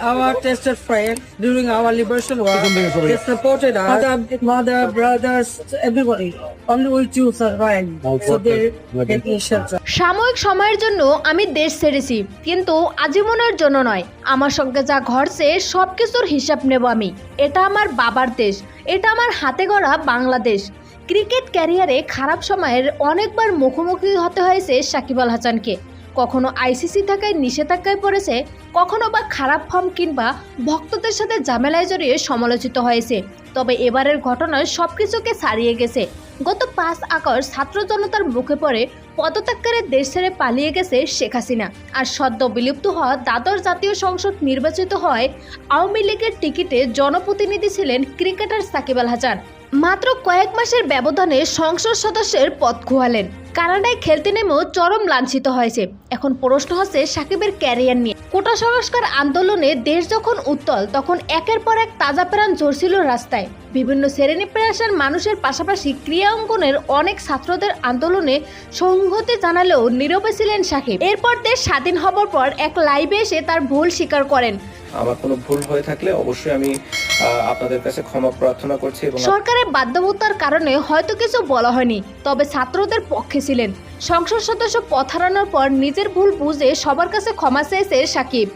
our tested friend during our liberation war. They supported us, mother, brothers, everybody. Only we choose survive. So they get me shelter. সাময়িক সময়ের জন্য আমি দেশ ছেড়েছি, কিন্তু আজীবনের জন্য নয়। আমার সঙ্গে যা ঘটছে সবকিছুর হিসাব নেব আমি। এটা আমার বাবার দেশ, এটা আমার হাতে গড়া বাংলাদেশ। ক্রিকেট ক্যারিয়ারে খারাপ সময়ের অনেকবার মুখোমুখি হতে হয়েছে সাকিব আল হাসানকে। কখনো আইসিসি থাকায় নিষেধাজ্ঞায় পড়েছে, কখনো বা খারাপ ফর্ম কিংবা ভক্তদের সাথে ঝামেলায় জড়িয়ে সমালোচিত হয়েছে। তবে এবারের ঘটনায় সবকিছুকে ছাড়িয়ে গেছে। গত 5 আগস্ট ছাত্র জনতার মুখে পড়ে পদত্যাগ করে দেশ ছেড়ে পালিয়ে গেছে শেখ হাসিনা। আর সদ্য বিলুপ্ত হওয়া দ্বাদশ জাতীয় সংসদ নির্বাচিত হয় আওয়ামী লীগের টিকিটে জনপ্রতিনিধি ছিলেন ক্রিকেটার সাকিব আল হাসান। মাত্র কয়েক মাসের ব্যবধানে সংসদ সদস্যের পদ খোয়ালেন। কানাডায় খেলতে নেমেও চরম লাঞ্ছিত হয়েছে। এখন প্রশ্ন হচ্ছে সাকিবের ক্যারিয়ার নিয়ে। কোটা সংস্কার আন্দোলনে দেশ যখন উত্তল, তখন একের পর এক তাজা প্রাণ ঝরছিল রাস্তায়। বিভিন্ন শ্রেণী পেশার মানুষের পাশাপাশি ক্রীড়া অঙ্গনের অনেক ছাত্রদের আন্দোলনে সংহতি জানালেও নীরবে ছিলেন সাকিব। এরপর দেশ স্বাধীন হবার পর এক লাইভে এসে তার ভুল স্বীকার করেন। আমার কোনো ভুল হয়ে থাকলে অবশ্যই আমি আপনাদের কাছে ক্ষমা প্রার্থনা করছি। এবং সরকারের বাধ্যবাধকতার কারণে হয়তো কিছু বলা হয়নি, তবে ছাত্রদের পক্ষে ছিলেন। সংসদ সদস্য পদ হারানোর পর নিজের ভুল বুঝে সবার কাছে ক্ষমা চেয়েছে সাকিব।